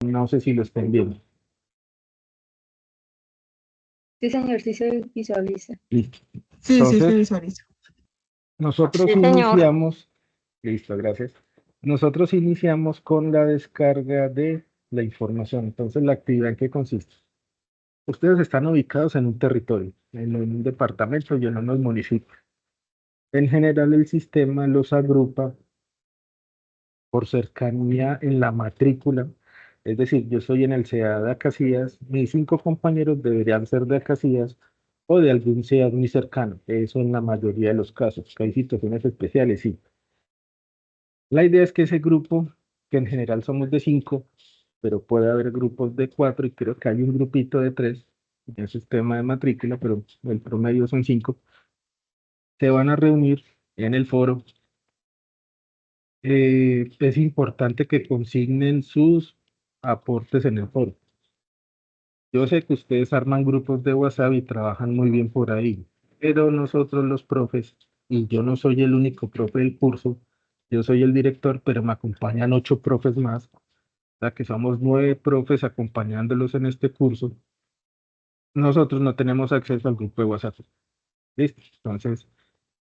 No sé si lo estén viendo. Sí, señor, sí se visualiza. Listo. Sí, sí, se Entonces, visualiza. nosotros Sí, señor. iniciamos, listo, gracias. Nosotros iniciamos con la descarga de la información. Entonces, la actividad en qué consiste. Ustedes están ubicados en un territorio, en un departamento y en unos municipios. En general, el sistema los agrupa por cercanía en la matrícula. Es decir, yo soy en el CEA de Acacías, mis 5 compañeros deberían ser de Acacías o de algún CEA muy cercano. Eso en la mayoría de los casos, que hay situaciones especiales, sí. La idea es que ese grupo, que en general somos de 5, pero puede haber grupos de 4 y creo que hay un grupito de 3 en el sistema de matrícula, pero el promedio son 5, se van a reunir en el foro. Es importante que consignen sus aportes en el foro. Yo sé que ustedes arman grupos de WhatsApp y trabajan muy bien por ahí, pero nosotros los profes, y yo no soy el único profe del curso, yo soy el director, pero me acompañan 8 profes más, o sea que somos 9 profes acompañándolos en este curso. Nosotros no tenemos acceso al grupo de WhatsApp. ¿Listo? Entonces,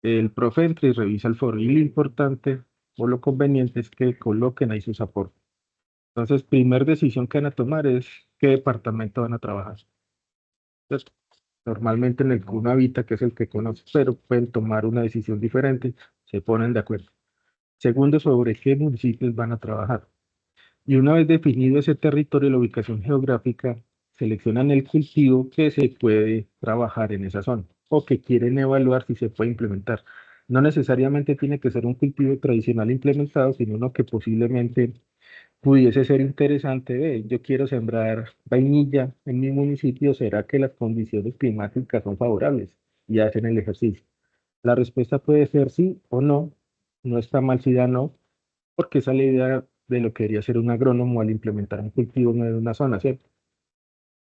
el profe entra y revisa el foro, y lo importante o lo conveniente es que coloquen ahí sus aportes. Entonces, primer decisión que van a tomar es qué departamento van a trabajar. ¿Cierto? Normalmente en el que uno habita, que es el que conoce, pero pueden tomar una decisión diferente, se ponen de acuerdo. Segundo, sobre qué municipios van a trabajar. Y una vez definido ese territorio y la ubicación geográfica, seleccionan el cultivo que se puede trabajar en esa zona o que quieren evaluar si se puede implementar. No necesariamente tiene que ser un cultivo tradicional implementado, sino uno que posiblemente pudiese ser interesante. Ve, yo quiero sembrar vainilla en mi municipio, ¿será que las condiciones climáticas son favorables? Y hacen el ejercicio. La respuesta puede ser sí o no. No está mal si da no, porque esa es la idea de lo que debería ser un agrónomo al implementar un cultivo en una zona, ¿cierto?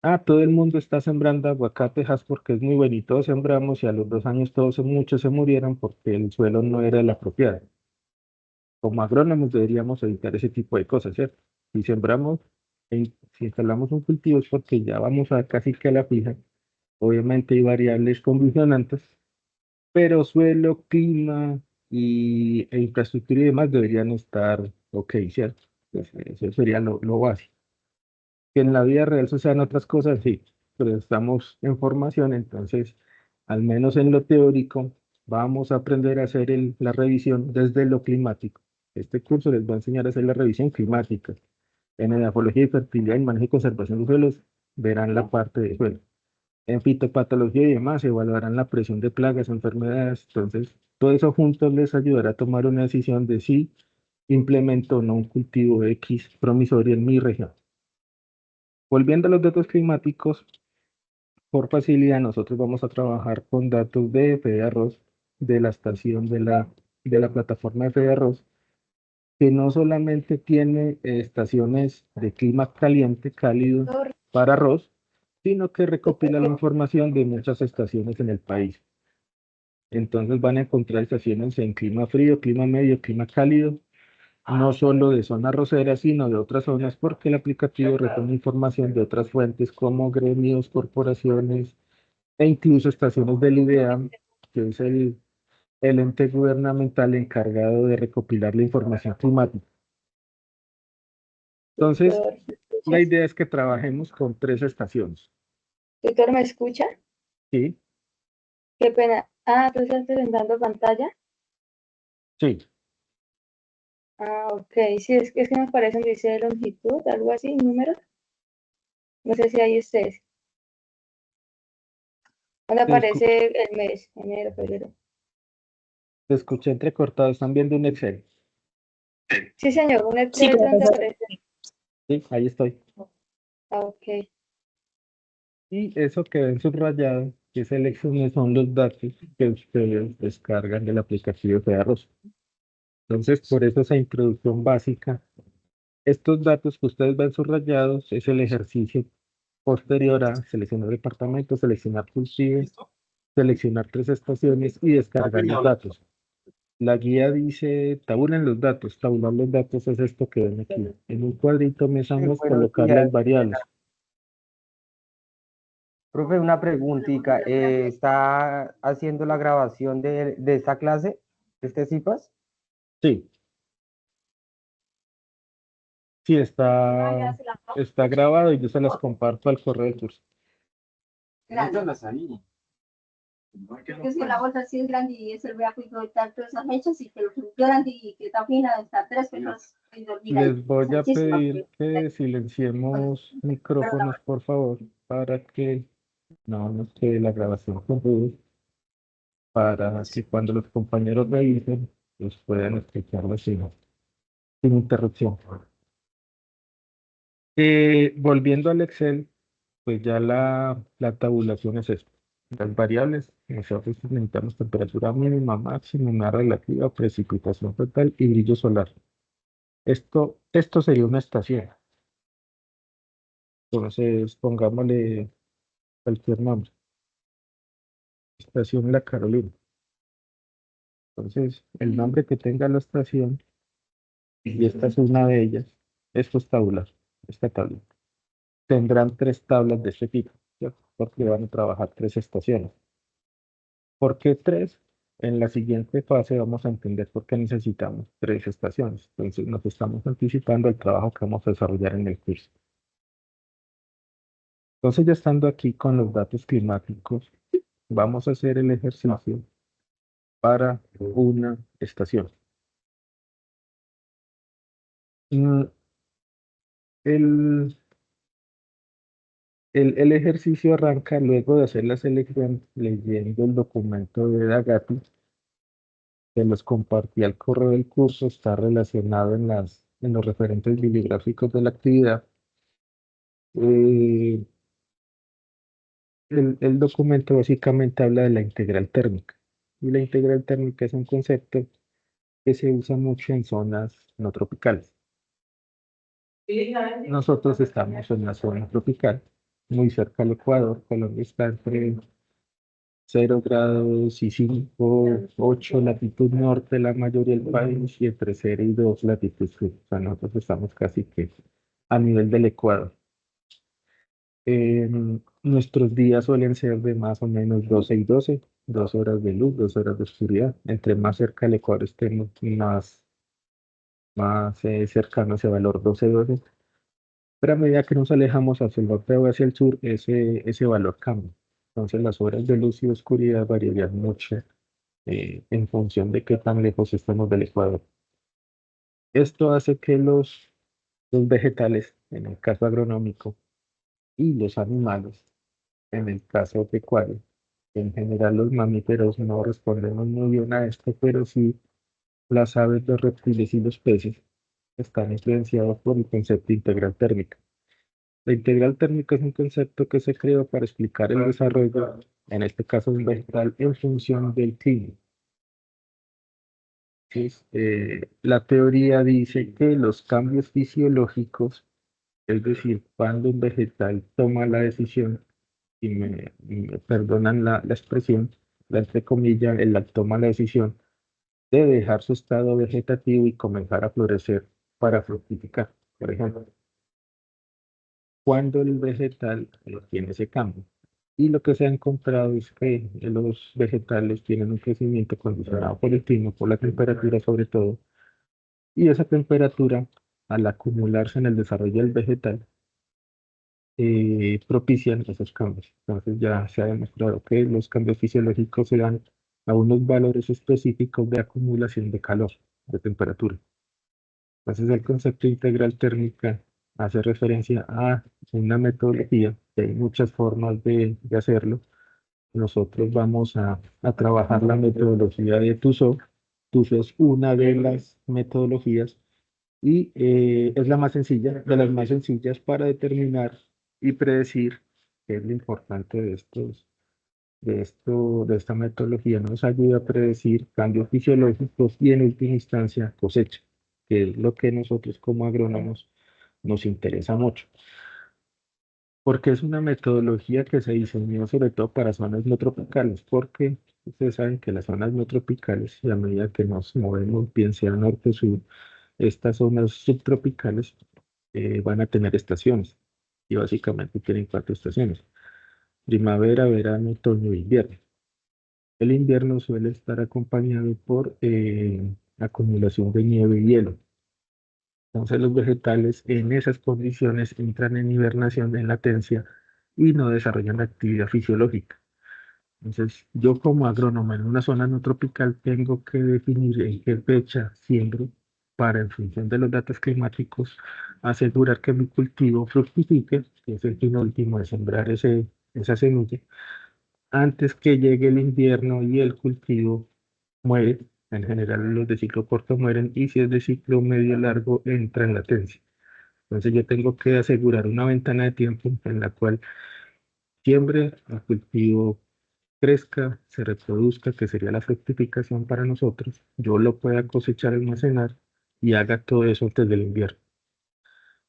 Ah, todo el mundo está sembrando aguacatejas porque es muy bueno y todos sembramos y a los 2 años todos muchos se murieron porque el suelo no era el apropiado. Como agrónomos deberíamos evitar ese tipo de cosas, ¿cierto? Si sembramos, si instalamos un cultivo es porque ya vamos a casi que a la fija. Obviamente hay variables condicionantes, pero suelo, clima e infraestructura y demás deberían estar ok, ¿cierto? Pues, eso sería lo básico. Que en la vida real sucedan otras cosas, sí, pero estamos en formación, entonces, al menos en lo teórico, vamos a aprender a hacer la revisión desde lo climático. Este curso les va a enseñar a hacer la revisión climática. En edafología y fertilidad y manejo y conservación de suelos, verán la parte de suelo. En fitopatología y demás, evaluarán la presión de plagas, enfermedades. Entonces, todo eso juntos les ayudará a tomar una decisión de si implemento o no un cultivo X promisorio en mi región. Volviendo a los datos climáticos, por facilidad nosotros vamos a trabajar con datos de Fede Arroz, de la estación de la plataforma de Fede Arroz, que no solamente tiene estaciones de clima caliente, cálido para arroz, sino que recopila la información de muchas estaciones en el país. Entonces van a encontrar estaciones en clima frío, clima medio, clima cálido, no solo de zona arrocera, sino de otras zonas, porque el aplicativo retoma información de otras fuentes como gremios, corporaciones e incluso estaciones del IDEA, que es el ente gubernamental encargado de recopilar la información climática. Entonces, Tutor, la idea es que trabajemos con 3 estaciones. tutor, ¿me escucha? ¿Sí? Qué pena. Ah, ¿tú estás presentando pantalla? Sí. Ah, ok. Sí, es que me parece que dice longitud, algo así, números. No sé si ahí estés. ¿Dónde Te, escu- aparece el mes? Enero, febrero. te escuché entrecortado, están viendo un Excel. Sí, señor, un Sí, Excel donde profesor. aparece. Sí, ahí estoy. Ah, ok. Y eso que ven subrayado, que seleccioné, son los datos que ustedes descargan del aplicativo de Arroz. Entonces, por eso esa introducción básica. Estos datos que ustedes ven subrayados es el ejercicio posterior a seleccionar departamentos, seleccionar cultivos, seleccionar 3 estaciones y descargar los datos. La guía dice, tabulen los datos. Tabular los datos es esto que ven aquí. En un cuadrito mes a Sí, mes buenos colocar días. las variables. Profe, una preguntita. ¿Está haciendo la grabación de esta clase, de este CIPAS? Sí, sí, está grabado y yo se las comparto al correo del curso. Métalas ahí. Porque es que la bolsa sí es grande y es el veaco y todo tal, todas esas mechas y que lo que es grande y que está fina, está tres pesos y dormir ahí. Les voy a Muchísimas, pedir que silenciemos micrófonos, por favor, para que no nos quede la grabación con ruido, para que cuando los compañeros revisen, pues puedan escucharlo sin interrupción. Volviendo al Excel, pues ya la tabulación es esto. Las variables, nosotros necesitamos temperatura mínima, máxima, humedad relativa, precipitación total y brillo solar. Esto sería una estación. Entonces, pongámosle cualquier nombre. Estación La Carolina. Entonces, el nombre que tenga la estación, y esta es una de ellas, esto es tabular, esta tabla. Tendrán tres tablas de este tipo, ¿cierto? Porque van a trabajar tres estaciones. ¿Por qué tres? En la siguiente fase vamos a entender por qué necesitamos tres estaciones. Entonces, nos estamos anticipando el trabajo que vamos a desarrollar en el curso. Entonces, ya estando aquí con los datos climáticos, vamos a hacer el ejercicio para una estación. Mm, El, el ejercicio arranca luego de hacer la selección leyendo el documento de Dagati que los compartí al correo del curso, está relacionado en los referentes bibliográficos de la actividad. Eh, el documento básicamente habla de la integral térmica. Y la integral térmica es un concepto que se usa mucho en zonas no tropicales. Nosotros estamos en la zona tropical, muy cerca al Ecuador. Colombia está entre 0 grados y 5, 8 latitud norte, la mayoría del país, y entre 0 y 2 latitud sur. O sea, nosotros estamos casi que a nivel del Ecuador. Nuestros días suelen ser de más o menos 12 y 12, 2 horas de luz, 2 horas de oscuridad. Entre más cerca al Ecuador estemos, más cercano a ese valor 12-12. Pero a medida que nos alejamos hacia el norte o hacia el sur, ese valor cambia. Entonces las horas de luz y oscuridad variarían mucho en función de qué tan lejos estamos del Ecuador. Esto hace que los vegetales, en el caso agronómico, y los animales, en el caso pecuario, en general los mamíferos no respondemos muy bien a esto, pero sí las aves, los reptiles y los peces están influenciados por el concepto de integral térmica. La integral térmica es un concepto que se creó para explicar el desarrollo, en este caso un vegetal, en función del clima. La teoría dice que los cambios fisiológicos, es decir, cuando un vegetal toma la decisión, y me perdonan la expresión, la entre comillas, él toma la decisión de dejar su estado vegetativo y comenzar a florecer para fructificar, por ejemplo, cuando el vegetal tiene ese cambio. Y lo que se ha encontrado es que los vegetales tienen un crecimiento condicionado por el clima, por la temperatura sobre todo, y esa temperatura, al acumularse en el desarrollo del vegetal, propician esos cambios. Entonces ya se ha demostrado que los cambios fisiológicos se dan a unos valores específicos de acumulación de calor, de temperatura. Entonces el concepto de integral térmica hace referencia a una metodología, que hay muchas formas de hacerlo. Nosotros vamos a trabajar la metodología de TUSO. TUSO es una de las metodologías y es la más sencilla, de las más sencillas para determinar y predecir, que es lo importante de esta metodología. Nos ayuda a predecir cambios fisiológicos y en última instancia cosecha, que es lo que nosotros como agrónomos nos interesa mucho, porque es una metodología que se diseñó sobre todo para zonas no tropicales, porque Ustedes saben que las zonas no tropicales, y a medida que nos movemos, bien sea norte o sur, estas zonas subtropicales van a tener estaciones. Y básicamente tienen 4 estaciones: primavera, verano, otoño e invierno. El invierno suele estar acompañado por acumulación de nieve y hielo. Entonces los vegetales en esas condiciones entran en hibernación, en latencia, y no desarrollan actividad fisiológica. Entonces yo como agrónomo en una zona no tropical tengo que definir en qué fecha siembro para, en función de los datos climáticos, asegurar que mi cultivo fructifique, que es el fin último de sembrar esa semilla, antes que llegue el invierno y el cultivo muere. En general los de ciclo corto mueren, y si es de ciclo medio largo entra en latencia. Entonces yo tengo que asegurar una ventana de tiempo en la cual siembre, el cultivo crezca, se reproduzca, que sería la fructificación para nosotros, yo lo pueda cosechar, almacenar y haga todo eso antes del invierno.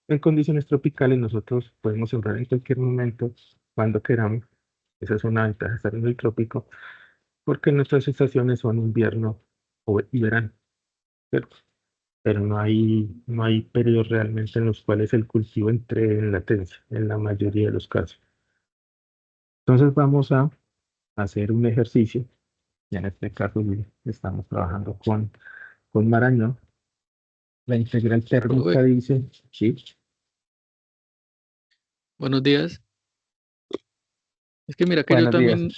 En condiciones tropicales nosotros podemos sembrar en cualquier momento, cuando queramos. Esa es una ventaja de estar en el trópico, porque nuestras estaciones son invierno y verano, ¿cierto? Pero no hay periodos realmente en los cuales el cultivo entre en latencia, en la mayoría de los casos. Entonces vamos a hacer un ejercicio, y en este caso estamos trabajando con Marañón. La integral térmica Profe, dice, sí, buenos días. Es que mira que yo Buenos días. también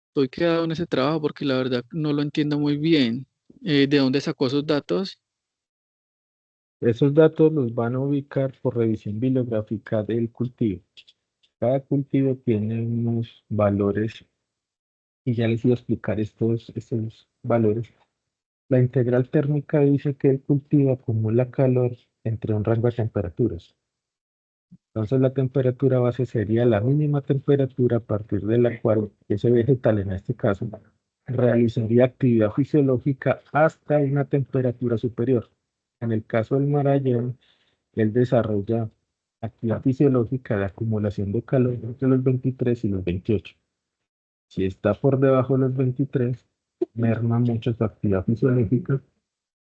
estoy quedado en ese trabajo porque la verdad no lo entiendo muy bien. ¿De dónde sacó esos datos? esos datos los van a ubicar por revisión bibliográfica del cultivo. Cada cultivo tiene unos valores, y ya les iba a explicar estos valores. La integral térmica dice que el cultivo acumula calor entre un rango de temperaturas. Entonces la temperatura base sería la mínima temperatura a partir de la cual ese vegetal, en este caso, realizaría actividad fisiológica hasta una temperatura superior. En el caso del marayón, él desarrolla actividad fisiológica de acumulación de calor entre los 23 y los 28. Si está por debajo de los 23, merma mucho su actividad fisiológica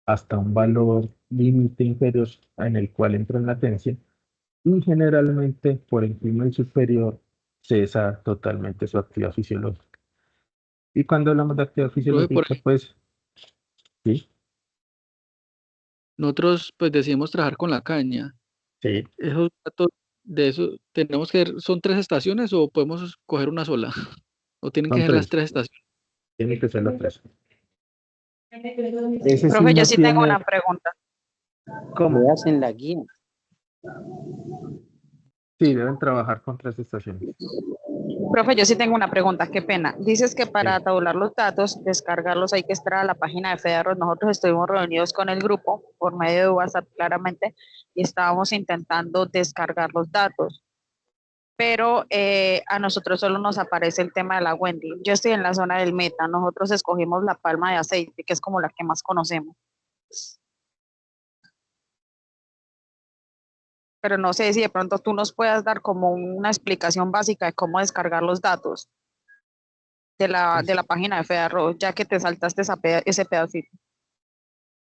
hasta un valor límite inferior en el cual entra en latencia, y generalmente por encima del superior cesa totalmente su actividad fisiológica. Y cuando hablamos de actividad Profe, fisiológica, pues sí, nosotros pues decidimos trabajar con la caña. sí, Esos datos de eso, ¿son 3 estaciones o podemos coger una sola? ¿O tienen que son ser las 3, 3 estaciones? tienen que ser las 3. Ese sí Profe, yo no sí tengo una tiene, pregunta. ¿Cómo? Veas en la guía. sí, deben trabajar con 3 estaciones. Profe, yo sí tengo una pregunta. Qué pena. Dices que Sí, para tabular los datos, descargarlos, hay que esperar a la página de Federos. Nosotros estuvimos reunidos con el grupo por medio de WhatsApp claramente y estábamos intentando descargar los datos. Pero a nosotros solo nos aparece el tema de la Wendy. Yo estoy en la zona del Meta. Nosotros escogimos la palma de aceite, que es como la que más conocemos. Pero no sé si de pronto tú nos puedas dar como una explicación básica de cómo descargar los datos de la página de FEDARRO, ya que te saltaste ese pedacito.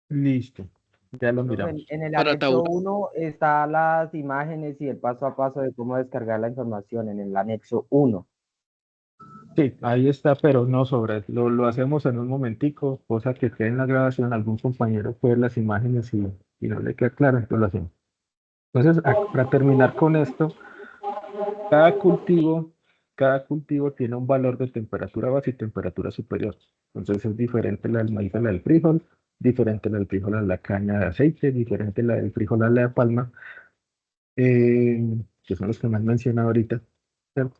listo, ya lo Profe, miramos. en el Para anexo tabular. 1 están las imágenes y el paso a paso de cómo descargar la información en el anexo 1. Sí, ahí está, pero no sobra. Lo hacemos en un momentico, cosa que quede en la grabación. Algún compañero puede ver las imágenes y no le queda claro, entonces lo hacemos. Entonces, para terminar con esto, cada cultivo, cada cultivo tiene un valor de temperatura base y temperatura superior. Entonces es diferente la del maíz a la del frijol, diferente la del frijol a la caña de aceite, diferente la del frijol a la de palma, que son los que me han mencionado ahorita, ¿cierto?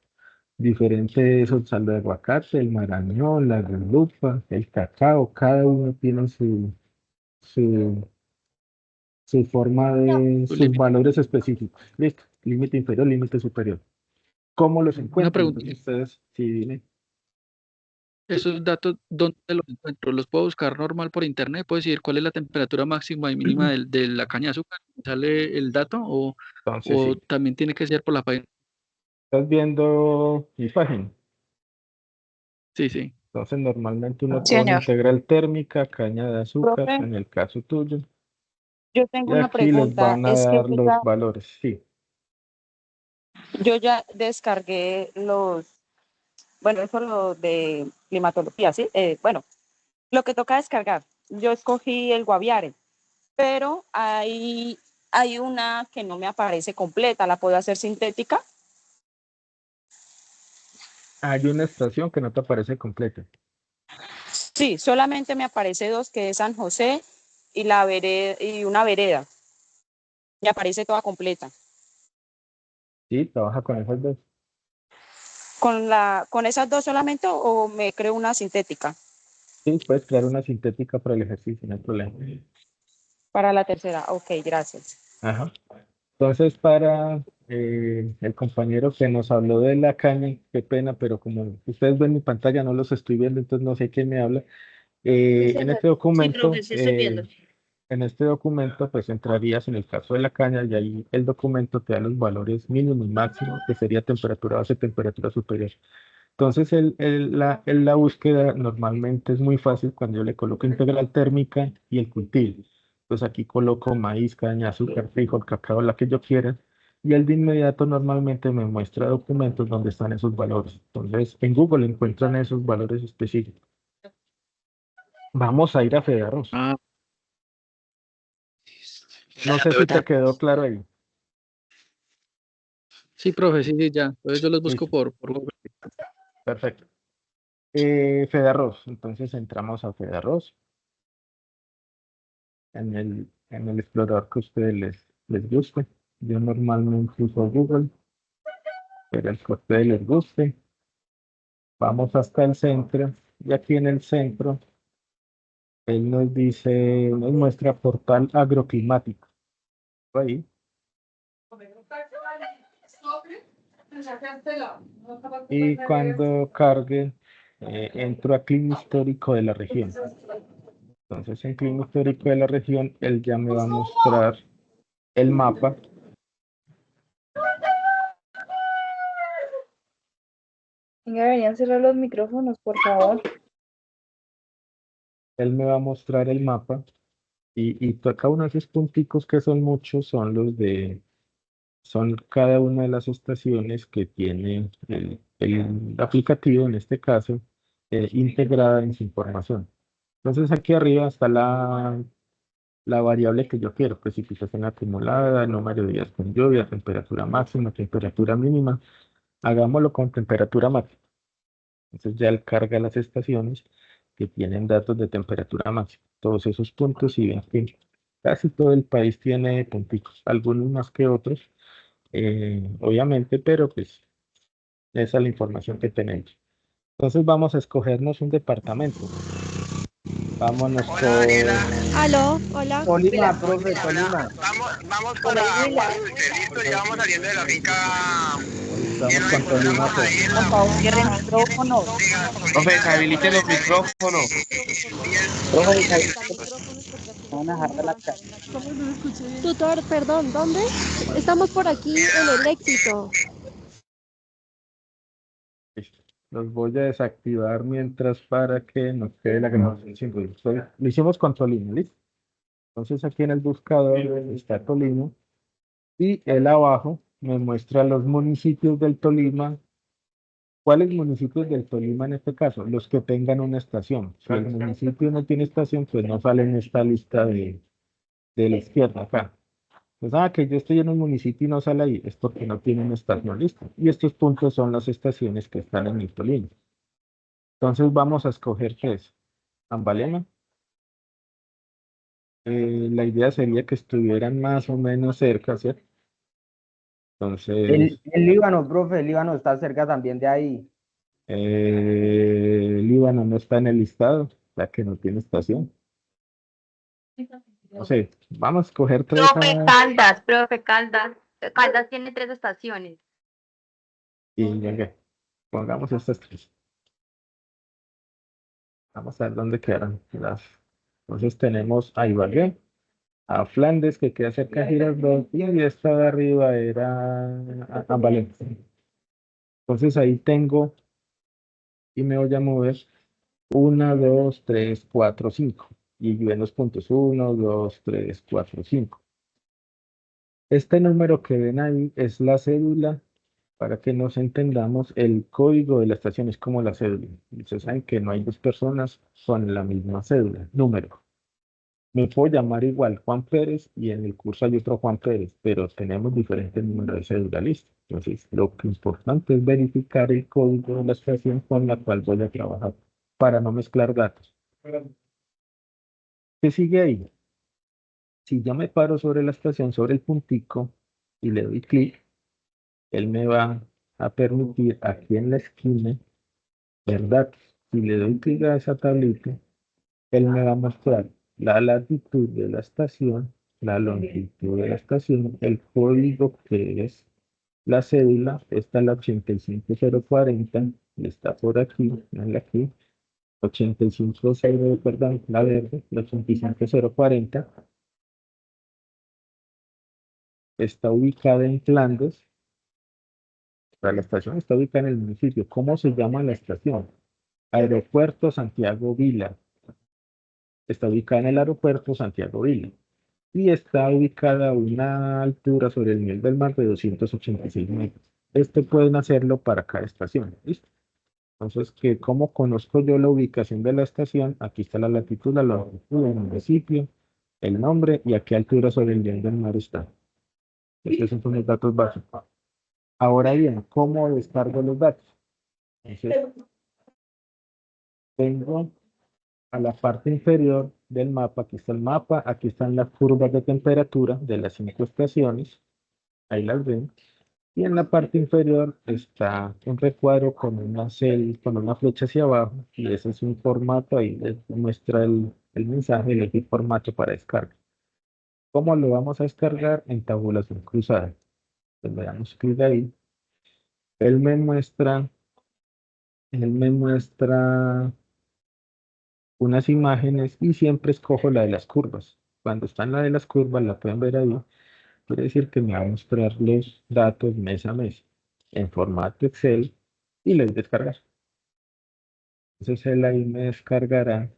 Diferente eso, saldo de aguacate, el marañón, la galupa, el cacao, cada uno tiene su, su forma de Su sus límite. valores específicos. Listo, límite inferior, límite superior. ¿Cómo los Una encuentro? pregunta. Entonces ustedes, sí, dime. Esos datos, ¿dónde los encuentro? ¿Los puedo buscar normal por internet? ¿Puedo decir cuál es la temperatura máxima y mínima de la caña de azúcar? ¿Sale el dato Entonces o sí, también tiene que ser por la página? estás viendo mi página. Sí, sí. Entonces, normalmente uno Sí, pone señor. integral térmica, caña de azúcar, Profe, en el caso tuyo, yo tengo y una aquí les pregunta. van a Es que dar los valores. Sí, yo ya descargué bueno, eso lo de climatología, ¿sí? Bueno, lo que toca descargar. Yo escogí el Guaviare, pero hay una que no me aparece completa. ¿La puedo hacer sintética? hay una estación que no te aparece completa. Sí, solamente me aparece dos, que es San José y y una vereda. Me aparece toda completa. Sí, trabaja con esas dos. ¿Con esas dos solamente o me creo una sintética Sí, puedes crear una sintética para el ejercicio, no hay problema. para la tercera? Ok, gracias. Ajá. Entonces, para el compañero que nos habló de la caña, qué pena, pero como ustedes ven mi pantalla, no los estoy viendo, entonces no sé quién me habla. En este documento, en este documento, pues entrarías en el caso de la caña y ahí el documento te da los valores mínimos y máximos, que sería temperatura base, temperatura superior. Entonces, la búsqueda normalmente es muy fácil cuando yo le coloco integral térmica y el cultivo. Pues aquí coloco maíz, caña, azúcar, frijol, cacao, la que yo quiera. Y él de inmediato normalmente me muestra documentos donde están esos valores. Entonces, en Google encuentran esos valores específicos. Vamos a ir a Fedarros. Ah, No sé si te quedó claro ahí. sí, profe, sí, sí, ya. Entonces yo los busco Listo, por Google. perfecto. Fedarros. Entonces entramos a Fedarros en el explorador que a ustedes les guste. Yo normalmente uso Google, pero el que a ustedes les guste. Vamos hasta el centro y aquí en el centro él nos dice, nos muestra portal agroclimático. Ahí. Y cuando cargue, entro a clima histórico de la región. Entonces en clima histórico de la región, él ya me va a mostrar el mapa. Venga, deberían cerrar los micrófonos, por favor. Él me va a mostrar el mapa y cada uno de esos punticos que son muchos son cada una de las estaciones que tiene el aplicativo, en este caso, integrada en su información. Entonces aquí arriba está la variable que yo quiero, precipitación acumulada, número de días con lluvia, temperatura máxima, temperatura mínima. Hagámoslo con temperatura máxima. Entonces ya él carga las estaciones que tienen datos de temperatura máxima. Todos esos puntos y ven que casi todo el país tiene punticos, algunos más que otros, obviamente, pero pues esa es la información que tenemos. Entonces vamos a escogernos un departamento. Vámonos por... Aló, hola. Tolima, profe, Tolima. Vamos para Guadalupe, listo, ya vamos saliendo de la finca. Estamos con Tolima, pues. Por favor, cierre el micrófono. Profe, deshabiliten los micrófonos. Tutor, perdón, ¿dónde? Estamos por aquí en el Éxito. Listo. Los voy a desactivar mientras para que nos quede la grabación sin ruido. Lo hicimos con Tolima, ¿listo? Entonces aquí en el buscador está Tolima y él abajo me muestra los municipios del Tolima. ¿Cuáles municipios del Tolima en este caso? Los que tengan una estación. Si el municipio no tiene estación, pues no sale en esta lista de la izquierda acá. Pues que yo estoy en un municipio y no sale ahí, es porque no tiene una estación lista. Y estos puntos son las estaciones que están en el Tolima. Entonces vamos a escoger tres. Ambalema. La idea sería que estuvieran más o menos cerca, ¿cierto? Entonces, El Líbano, profe, el Líbano está cerca también de ahí. Líbano no está en el listado, la que no tiene estación. No sé, vamos a escoger tres. Profe Caldas. Caldas tiene 3 estaciones. Y venga, pongamos estas tres. Vamos a ver dónde quedaron las. Entonces tenemos a Ibagué, a Flandes, que queda cerca de Girardot, y esta de arriba era a Valencia. Entonces ahí tengo, y me voy a mover 1, 2, 3, 4, 5. Y ven los puntos 1, 2, 3, 4, 5. Este número que ven ahí es la cédula. Para que nos entendamos, el código de la estación es como la cédula. Ustedes saben que no hay dos personas con la misma cédula, número. Me puedo llamar igual Juan Pérez y en el curso hay otro Juan Pérez, pero tenemos diferentes números de cédula, listo. Entonces, lo que es importante es verificar el código de la estación con la cual voy a trabajar para no mezclar datos. ¿Qué sigue ahí? Si yo me paro sobre la estación, sobre el puntico y le doy clic, él me va a permitir aquí en la esquina ver datos. Si le doy clic a esa tablita, él me va a mostrar la latitud de la estación, la longitud de la estación, el código que es la cédula, esta es la 85040, y está por aquí, venga aquí, 850, perdón, la verde, la 85040, está ubicada en Flandes, la estación está ubicada en el municipio. ¿Cómo se llama la estación? Aeropuerto Santiago Vila. Está ubicada en el aeropuerto Santiago Vila. Y está ubicada a una altura sobre el nivel del mar de 286 metros. Esto pueden hacerlo para cada estación, ¿listo? Entonces, ¿cómo conozco yo la ubicación de la estación? Aquí está la latitud, la longitud, el municipio, el nombre y a qué altura sobre el nivel del mar está. Estos son los datos básicos. Ahora bien, ¿cómo descargo los datos? Entonces, vengo a la parte inferior del mapa, aquí está el mapa, aquí están las curvas de temperatura de las 5 estaciones, ahí las ven. Y en la parte inferior está un recuadro con con una flecha hacia abajo, y ese es un formato, ahí les muestra el mensaje, elegir formato para descarga. ¿Cómo lo vamos a descargar? En tabulación cruzada. Pues le damos clic ahí. Él me muestra, él me muestra unas imágenes y siempre escojo la de las curvas. Cuando está en la de las curvas, la pueden ver ahí, quiere decir que me va a mostrar los datos mes a mes en formato Excel y les descargar. Entonces él ahí me descargará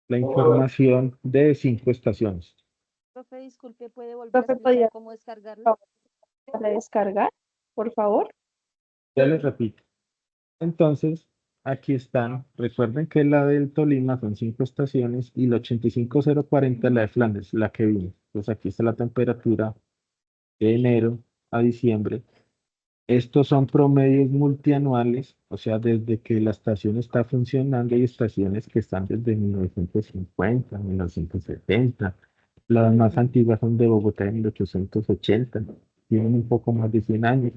la información de 5 estaciones. Profe, disculpe, ¿puede volver a Profe, explicar ¿podría cómo descargarlo? descargar, por favor? Ya les repito. Entonces, aquí están. Recuerden que la del Tolima son 5 estaciones y la 85040 la de Flandes, la que vimos. Pues aquí está la temperatura de enero a diciembre. Estos son promedios multianuales, o sea, desde que la estación está funcionando, hay estaciones que están desde 1950, 1970. Las más antiguas son de Bogotá de 1880, tienen un poco más de 100 años.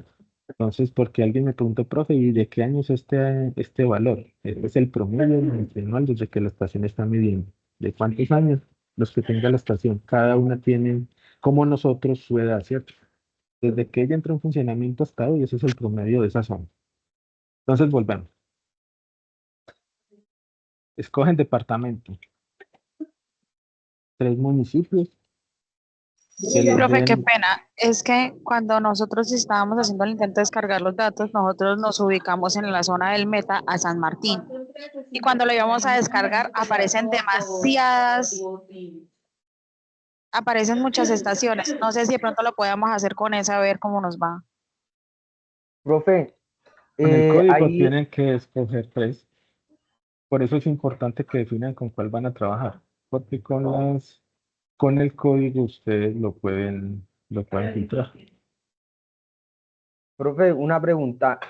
Entonces, porque alguien me preguntó, profe, ¿y de qué año es este valor? Este es el promedio multianual desde que la estación está midiendo. ¿De cuántos años? Los que tenga la estación. Cada una tiene, como nosotros, su edad, ¿cierto? Desde que ella entró en funcionamiento hasta hoy, ese es el promedio de esa zona. Entonces volvemos. Escogen departamento. 3 municipios que les Profe, qué den. pena. Es que cuando nosotros estábamos haciendo el intento de descargar los datos, nosotros nos ubicamos en la zona del Meta a San Martín. Y cuando lo íbamos a descargar, aparecen muchas estaciones. No sé si de pronto lo podemos hacer con esa, a ver cómo nos va. Profe, Con el código ahí, tienen que escoger 3. Por eso es importante que definan con cuál van a trabajar. Porque con el código ustedes lo pueden filtrar. profe, una pregunta.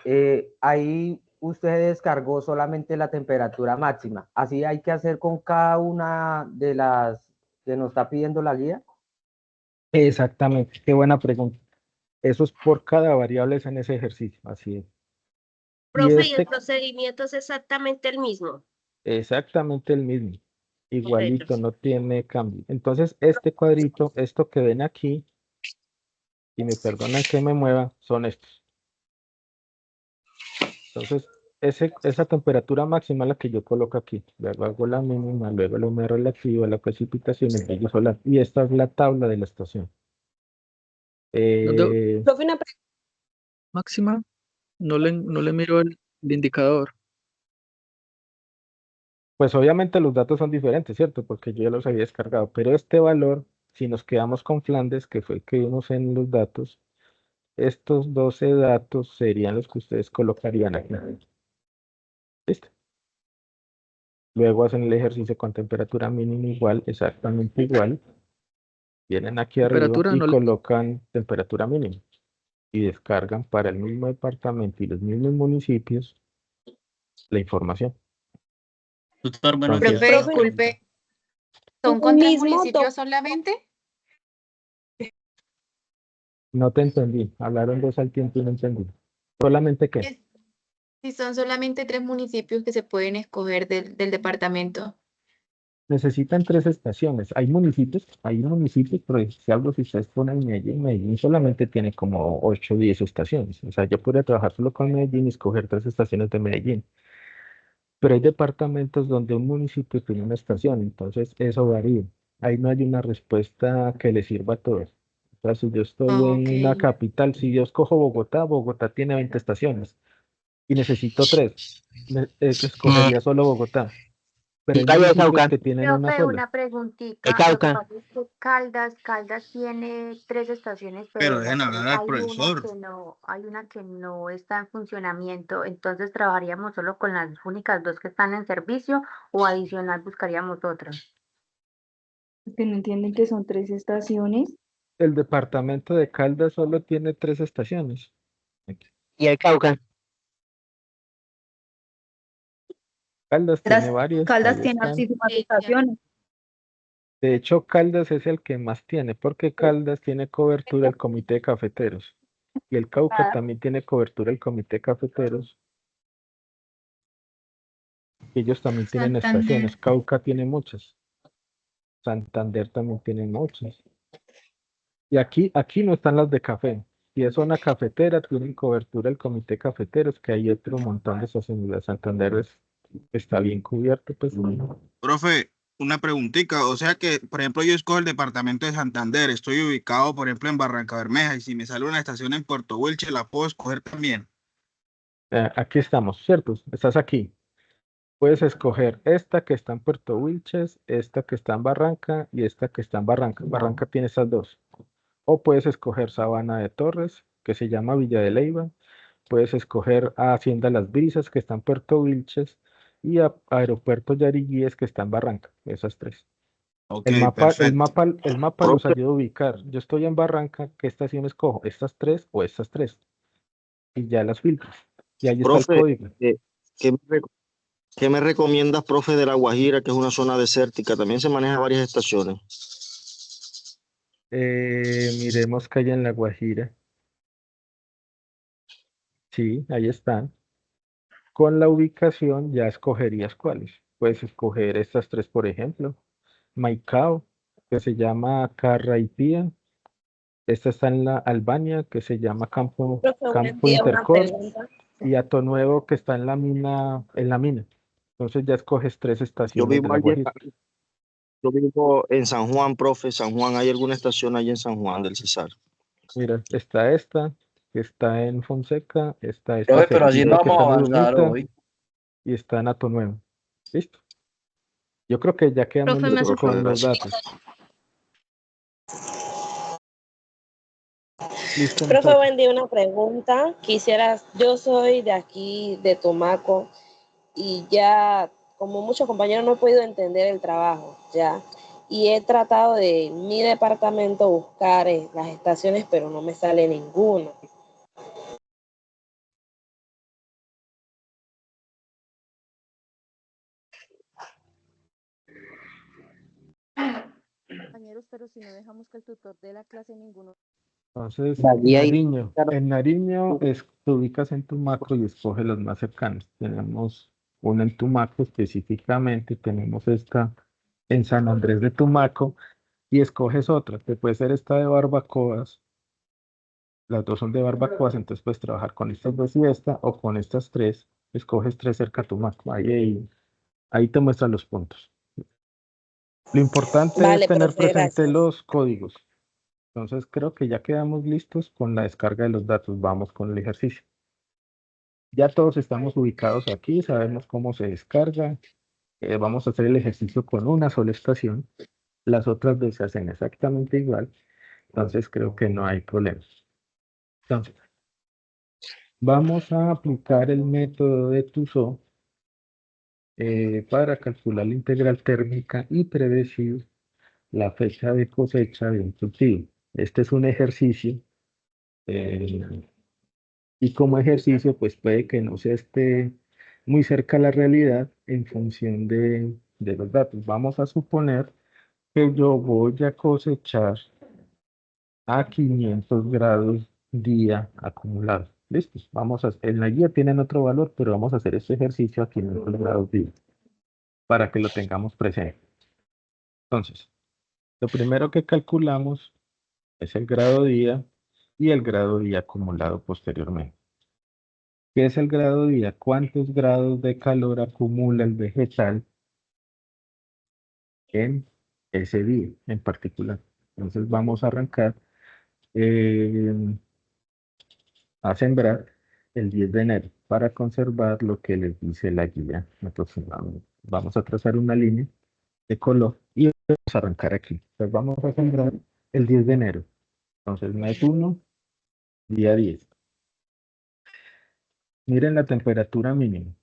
Ahí usted descargó solamente la temperatura máxima. ¿Así hay que hacer con cada una de las que nos está pidiendo la guía? Exactamente, qué buena pregunta. Eso es por cada variable en ese ejercicio, así es. Y Profe, y el procedimiento es exactamente el mismo. exactamente el mismo, igualito, profe. no tiene cambio. Entonces, este cuadrito, esto que ven aquí, y me perdonan que me mueva, son estos. Entonces, esa temperatura máxima es la que yo coloco aquí. Luego hago la mínima, luego la humedad relativa, la precipitación, el brillo solar. Y esta es la tabla de la estación. Profe, máxima, no le miro el indicador. Pues obviamente los datos son diferentes, ¿cierto? Porque yo ya los había descargado, pero este valor, si nos quedamos con Flandes, que fue el que vimos en los datos, estos 12 datos serían los que ustedes colocarían aquí. ¿Listo? Luego hacen el ejercicio con temperatura mínima igual, exactamente igual. Vienen aquí arriba Temperatura y no, colocan temperatura mínima y descargan para el mismo departamento y los mismos municipios la información. Doctor, buenos días. Entonces, Profe, disculpe, ¿son con tres mismo municipios solamente? no te entendí. Hablaron dos al tiempo y no entendí. Solamente que Si son solamente 3 municipios que se pueden escoger del departamento. necesitan 3 estaciones. Hay municipios, por ejemplo, si ustedes ponen Medellín solamente tiene como 8 o 10 estaciones. O sea, yo podría trabajar solo con Medellín y escoger 3 estaciones de Medellín. Pero hay departamentos donde un municipio tiene una estación, entonces eso varía. Ahí no hay una respuesta que le sirva a todos. O sea, si yo estoy en una Ok. capital, si yo escojo Bogotá, Bogotá tiene 20 estaciones y necesito 3, escogería solo Bogotá. Pero hay municipios que tienen una Profe, sola. una preguntita. Lo que pasa es que Caldas tiene 3 estaciones, Pero pero dejen hablar al profesor. hay una que no está en funcionamiento. Entonces, ¿trabajaríamos solo con las únicas 2 que están en servicio o adicional buscaríamos otras? Que no entienden que son 3 estaciones. El departamento de Caldas solo tiene 3 estaciones. Y el Cauca. Caldas tiene varias, Caldas ahí tiene están. altísimas Sí, estaciones. De hecho, Caldas es el que más tiene, porque Caldas tiene cobertura el comité de cafeteros. Y el Cauca también tiene cobertura el comité de cafeteros. Y ellos también tienen estaciones. Cauca tiene muchas. Santander también tiene muchas. Y aquí no están las de café. Si es zona cafetera, tienen cobertura el comité de cafeteros, que hay otro montón de estaciones. Santander está bien cubierto, pues. Profe, una preguntita. O sea que, por ejemplo, yo escojo el departamento de Santander. Estoy ubicado, por ejemplo, en Barranca Bermeja. Y si me sale una estación en Puerto Wilche, la puedo escoger también. Aquí estamos, ¿cierto? Estás aquí. Puedes escoger esta que está en Puerto Wilches, esta que está en Barranca y esta que está en Barranca. Barranca tiene estas dos. O puedes escoger Sabana de Torres, que se llama Villa de Leyva. Puedes escoger a Hacienda Las Brisas, que está en Puerto Wilches, y a Aeropuerto Yariguíes, que está en Barranca. Esas 3. Ok, El perfecto. mapa los ayuda a ubicar. Yo estoy en Barranca, ¿qué estación escojo? ¿Estas 3 o estas 3? Y ya las filtras. Y ahí está el Profe, código. ¿qué qué me recomiendas, profe, de La Guajira, que es una zona desértica? También se maneja varias estaciones. Miremos que hay en La Guajira. Sí, ahí están. Con la ubicación ya escogerías cuáles. Puedes escoger estas 3, por ejemplo. Maicao, que se llama Carraipía. Esta está en la Albania, que se llama Campo Intercor. Y Ato Nuevo, que está en la mina. Entonces ya escoges 3 Yo estaciones de vivo La allí, Guajira. yo vivo en San Juan, profe. San Juan, ¿hay alguna estación allí en San Juan del Cesar? Mira, está esta, que está en Fonseca, está esta Profe, pero así cerquita, no que vamos está a muy avanzar bonita, hoy. y está en Ato Nuevo. ¿Listo? Yo creo que ya quedamos Profe, me listos hace con los datos. Listo, Profe, muchachos. buen día, una pregunta. Yo soy de aquí, de Tumaco, y ya, como muchos compañeros, no he podido entender el trabajo, ya. Y he tratado de en mi departamento buscar las estaciones, pero no me sale ninguna. compañeros, pero si no dejamos que el tutor dé la clase ninguno. Entonces, Allí hay- En Nariño te ubicas en Tumaco y escoge los más cercanos. Tenemos una en Tumaco específicamente, tenemos esta en San Andrés de Tumaco y escoges otra, que puede ser esta de Barbacoas. Las dos son de Barbacoas, entonces puedes trabajar con estas 2 y esta o con estas 3. Escoges 3 cerca a Tumaco. Ahí te muestran los puntos. Lo importante es Vale, tener profe, presente gracias. los códigos. Entonces creo que ya quedamos listos con la descarga de los datos. Vamos con el ejercicio. Ya todos estamos ubicados aquí, sabemos cómo se descarga. vamos a hacer el ejercicio con una sola estación, las otras dos se hacen exactamente igual, entonces creo que no hay problema. Entonces, vamos a aplicar el método de Tussaud para calcular la integral térmica y predecir la fecha de cosecha de un cultivo. Este es un ejercicio eh, y como ejercicio pues puede que no se esté muy cerca a la realidad en función de los datos. Vamos a suponer que yo voy a cosechar a 500 grados día acumulado. Listo, en la guía tienen otro valor, pero vamos a hacer este ejercicio a 500 grados día para que lo tengamos presente. Entonces, lo primero que calculamos es el grado día y el grado día acumulado posteriormente. ¿Qué es el grado día? ¿Cuántos grados de calor acumula el vegetal en ese día en particular? Entonces vamos a arrancar a sembrar el 10 de enero para conservar lo que les dice la guía aproximadamente. Vamos a trazar una línea de color y vamos a arrancar aquí. Entonces vamos a sembrar el 10 de enero. Entonces mes 1, día 10. Miren la temperatura mínima.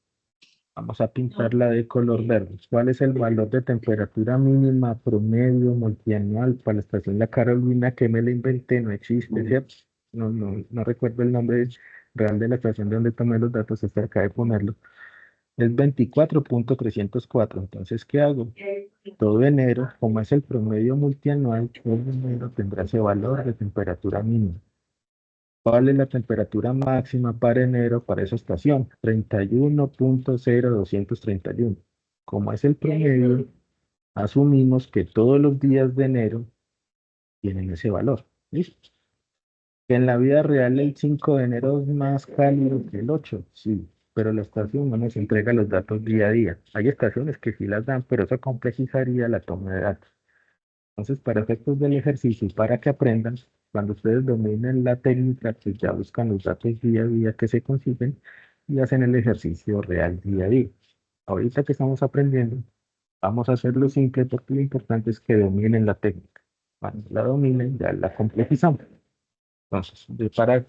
Vamos a pintarla de color verde. ¿Cuál es el valor de temperatura mínima promedio multianual para la estación La Carolina que me la inventé? No existe, ¿cierto? No recuerdo el nombre real de la estación de donde tomé los datos, está acá de ponerlo. Es 24.304. Entonces, ¿qué hago? Todo enero, como es el promedio multianual, todo enero tendrá ese valor de temperatura mínima. ¿Cuál es la temperatura máxima para enero para esa estación? 31.0231. Como es el promedio, asumimos que todos los días de enero tienen ese valor. ¿Listo? Que en la vida real el 5 de enero es más cálido que el 8, sí, pero la estación no nos entrega los datos día a día. Hay estaciones que sí las dan, pero eso complejizaría la toma de datos. Entonces, para efectos del ejercicio y para que aprendan, cuando ustedes dominen la técnica, pues ya buscan los datos día a día que se consiguen y hacen el ejercicio real día a día. Ahorita que estamos aprendiendo, vamos a hacerlo simple porque lo importante es que dominen la técnica. Cuando la dominen, ya la complejizamos. Entonces,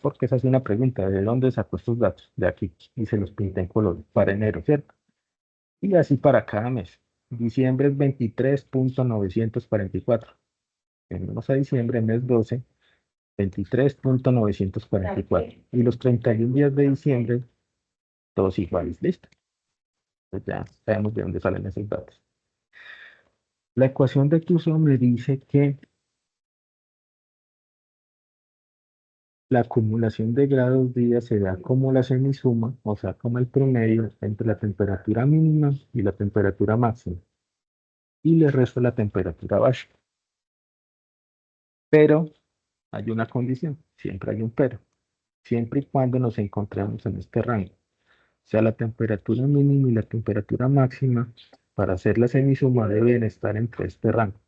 porque esa es una pregunta, ¿de dónde sacó estos datos? De aquí, y se los pinta en color para enero, ¿cierto? Y así para cada mes. Diciembre es 23.944. Venimos a diciembre, mes 12, 23.944. Y los 31 días de diciembre, todos iguales, ¿listo? Pues ya sabemos de dónde salen esos datos. La ecuación de Tussaud me dice que la acumulación de grados día se da como la semisuma, o sea, como el promedio entre la temperatura mínima y la temperatura máxima. Y le resto la temperatura baja. Pero hay una condición, siempre hay un pero. Siempre y cuando nos encontremos en este rango. O sea, la temperatura mínima y la temperatura máxima, para hacer la semisuma, deben estar entre este rango.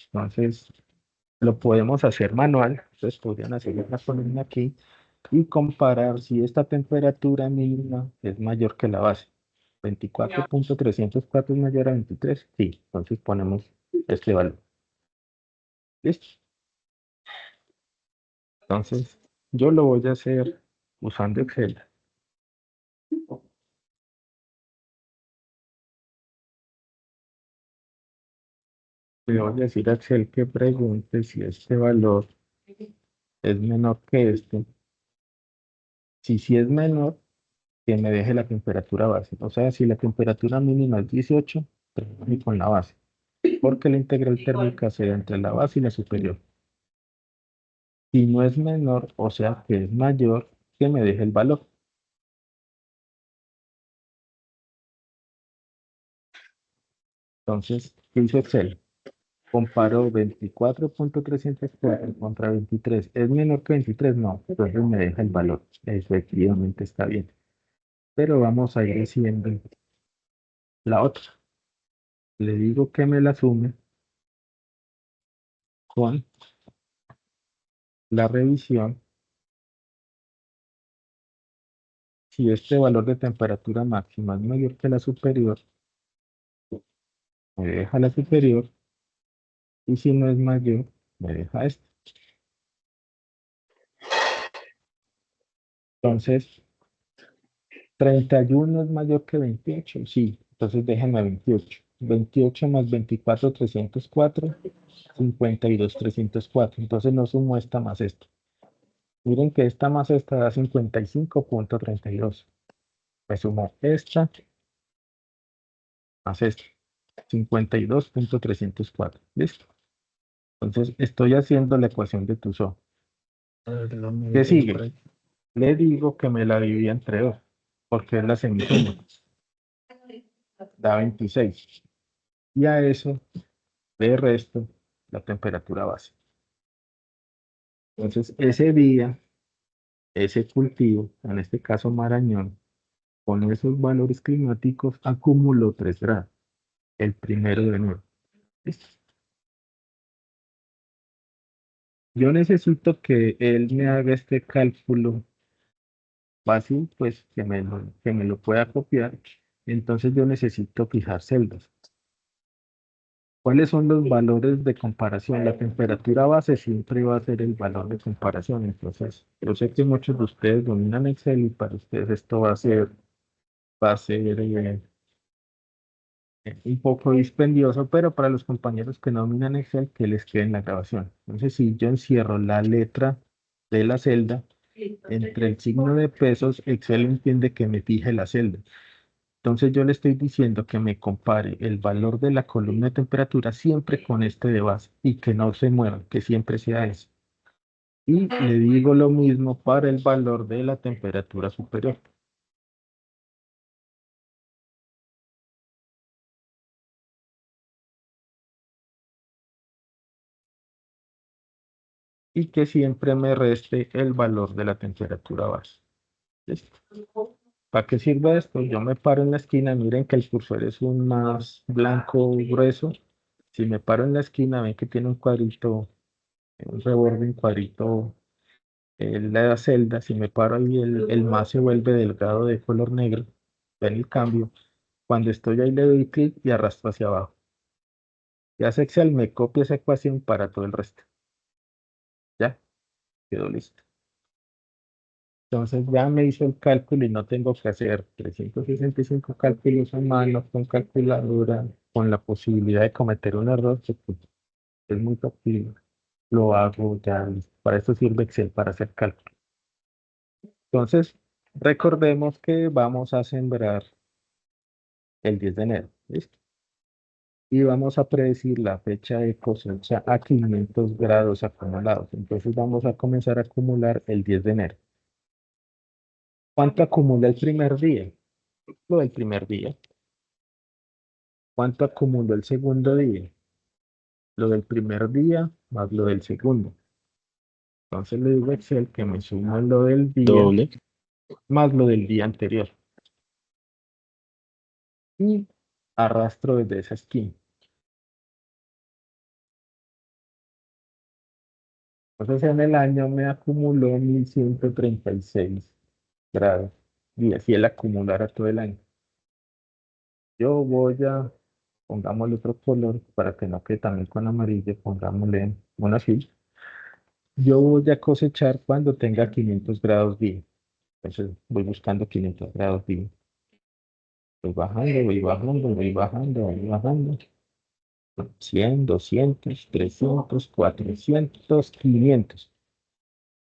Entonces, lo podemos hacer manual. Entonces, podrían hacer una columna aquí y comparar si esta temperatura mínima es mayor que la base. 24.304 es mayor a 23. Sí, entonces ponemos este valor. ¿Listo? Entonces, yo lo voy a hacer usando Excel. Le voy a decir a Excel que pregunte si este valor es menor que este. Si es menor, que me deje la temperatura base. O sea, si la temperatura mínima es 18, trabaje con la base. Porque la integral térmica se da entre la base y la superior. Si no es menor, o sea que es mayor, que me deje el valor. Entonces, ¿qué hizo Excel? Comparó 24.304 contra 23. ¿Es menor que 23? No, entonces me deja el valor. Efectivamente está bien. Pero vamos a ir haciendo la otra. Le digo que me la sume con la revisión. Si este valor de temperatura máxima es mayor que la superior, me deja la superior, y si no es mayor, me deja esta. Entonces, 31 es mayor que 28, sí, entonces déjenme 28. 28 más 24, 304, 52, 304. Entonces no sumo esta más esta. Miren que esta más esta da 55.32. Me sumo esta más esta. 52.304. ¿Listo? Entonces estoy haciendo la ecuación de Tuzón. ¿Qué sigue? Le digo que me la divida entre 2, porque es la semisuma. Da 26. Y a eso le resto la temperatura base. Entonces ese día, ese cultivo, en este caso Marañón, con esos valores climáticos acumuló 3 grados el 1 de enero. ¿Listo? Yo necesito que él me haga este cálculo fácil, pues que me lo pueda copiar. Entonces yo necesito fijar celdas. ¿Cuáles son los valores de comparación? La temperatura base siempre va a ser el valor de comparación. Entonces, yo sé que muchos de ustedes dominan Excel y para ustedes esto va a ser un poco dispendioso, pero para los compañeros que no dominan Excel, que les quede en la grabación. Entonces, si yo encierro la letra de la celda entre el signo de pesos, Excel entiende que me fije la celda. Entonces yo le estoy diciendo que me compare el valor de la columna de temperatura siempre con este de base y que no se mueva, que siempre sea ese. Y le digo lo mismo para el valor de la temperatura superior. Y que siempre me reste el valor de la temperatura base. ¿Listo? ¿Para qué sirve esto? Yo me paro en la esquina, miren que el cursor es un más blanco grueso. Si me paro en la esquina, ven que tiene un cuadrito, un reborde, un cuadrito la celda. Si me paro ahí, el más se vuelve delgado de color negro. Ven el cambio. Cuando estoy ahí, le doy clic y arrastro hacia abajo. Y hace Excel, me copia esa ecuación para todo el resto. Ya, quedó listo. Entonces ya me hizo el cálculo y no tengo que hacer 365 cálculos a mano con calculadora, con la posibilidad de cometer un error, que pues, es muy factible. Lo hago ya listo. Para eso sirve Excel, para hacer cálculos. Entonces, recordemos que vamos a sembrar el 10 de enero. ¿Listo? Y vamos a predecir la fecha de cosecha a 500 grados acumulados. Entonces vamos a comenzar a acumular el 10 de enero. ¿Cuánto acumula el primer día? Lo del primer día. ¿Cuánto acumuló el segundo día? Lo del primer día más lo del segundo. Entonces le digo a Excel que me suma lo del día más lo del día anterior. Y arrastro desde esa esquina. Entonces en el año me acumuló 1136 grados. Y así el acumular a todo el año. Yo voy a, pongámosle otro color para que no quede también con amarillo, pongámosle una así. Yo voy a cosechar cuando tenga 500 grados día. Entonces voy buscando 500 grados día. Voy bajando, voy bajando, voy bajando, voy bajando. 100, 200, 300, 400, 500.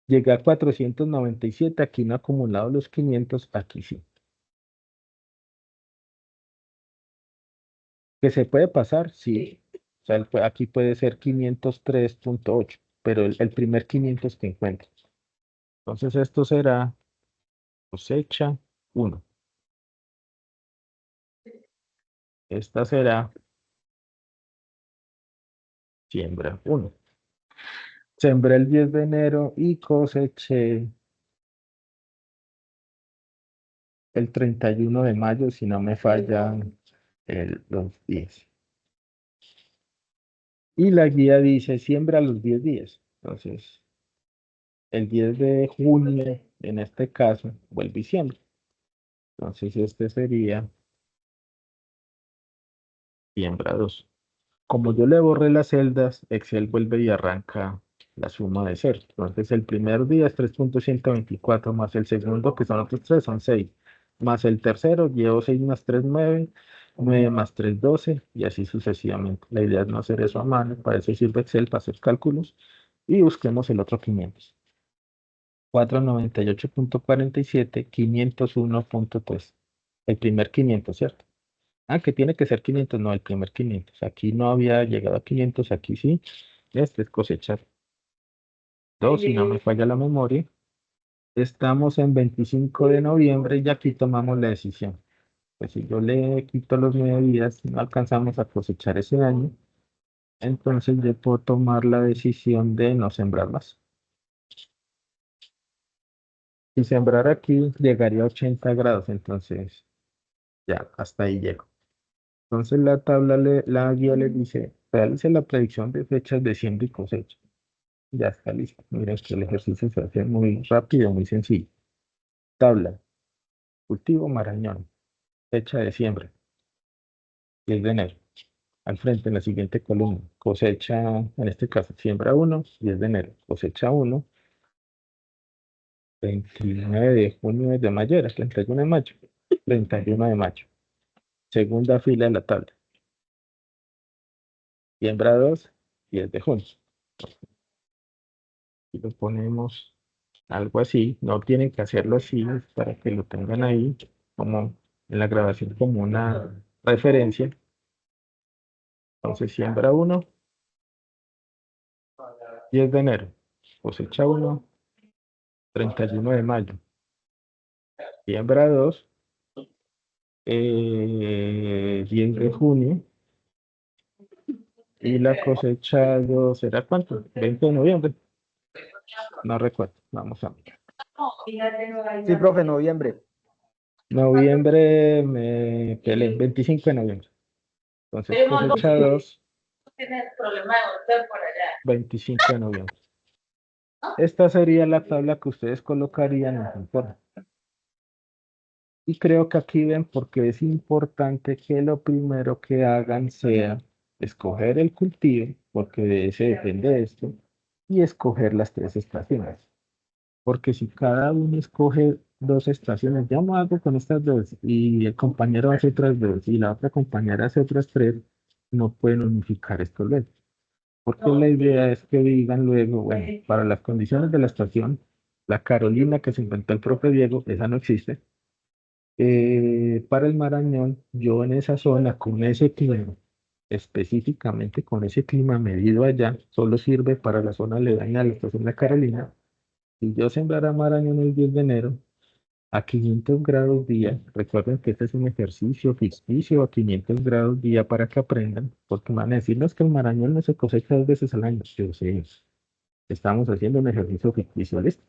Llegué a 497, aquí no he acumulado los 500, aquí sí. ¿Que se puede pasar? Sí. O sea, aquí puede ser 503.8, pero el primer 500 que encuentre. Entonces esto será cosecha 1. Esta será siembra 1. Sembré el 10 de enero y coseché el 31 de mayo, si no me fallan los 10. Y la guía dice siembra los 10 días. Entonces, el 10 de junio, en este caso, vuelve y siembra. Entonces, este sería siembra 2. Como yo le borré las celdas, Excel vuelve y arranca la suma de 0. Entonces el primer día es 3.124 más el segundo, que son otros 3, son 6. Más el tercero, llevo 6 más 3, 9. 9 más 3, 12, y así sucesivamente. La idea es no hacer eso a mano, para eso sirve Excel, para hacer cálculos. Y busquemos el otro 500. 498.47, 501.3. El primer 500, ¿cierto? Ah, que tiene que ser 500, no, el primer 500. Aquí no había llegado a 500, aquí sí. Este es cosechar 2, si no me falla la memoria. Estamos en 25 de noviembre y aquí tomamos la decisión. Pues si yo le quito los 9 días, no alcanzamos a cosechar ese año, entonces yo puedo tomar la decisión de no sembrar más. Si sembrar aquí, llegaría a 80 grados, entonces ya, hasta ahí llego. Entonces la tabla, la guía le dice, realice la predicción de fechas de siembra y cosecha. Ya está listo. Miren que el ejercicio se hace muy rápido, muy sencillo. Tabla, cultivo marañón, fecha de siembra, 10 de enero. Al frente, en la siguiente columna, cosecha, en este caso, siembra 1, 10 de enero, cosecha 1, 29 de junio de mayo, era 31 de mayo, 31 de mayo. Segunda fila de la tabla. Siembra 2, 10 de junio. Y lo ponemos algo así, no tienen que hacerlo así, es para que lo tengan ahí, como en la grabación, como una referencia. Entonces, siembra 1, 10 de enero, cosecha 1, 31 de mayo. Siembra 2, 10 de junio, y la cosecha 2 será ¿cuánto? 20 de noviembre. No recuerdo, vamos a ver. Sí, profe, noviembre. Noviembre me pelé, 25 de noviembre. Entonces cosecha 2, 25 de noviembre. Esta sería la tabla que ustedes colocarían en su informe. Y creo que aquí ven porque es importante que lo primero que hagan sea escoger el cultivo, porque de ese depende esto, y escoger las 3 estaciones. Porque si cada uno escoge 2 estaciones, ya no hago con estas 2, y el compañero hace otras 2, y la otra compañera hace otras 3, no pueden unificar esto luego. Porque la idea es que digan luego, bueno, para las condiciones de la estación, la Carolina que se inventó el profe Diego, esa no existe. Para el Marañón, yo en esa zona, con ese clima, específicamente con ese clima medido allá, solo sirve para la zona aledaña a la estación La Carolina. Si yo sembrara Marañón el 10 de enero, a 500 grados día, recuerden que este es un ejercicio ficticio a 500 grados día para que aprendan, porque van a decirnos que el Marañón no se cosecha 2 veces al año. Yo sé, estamos haciendo un ejercicio ficticio, ¿listo?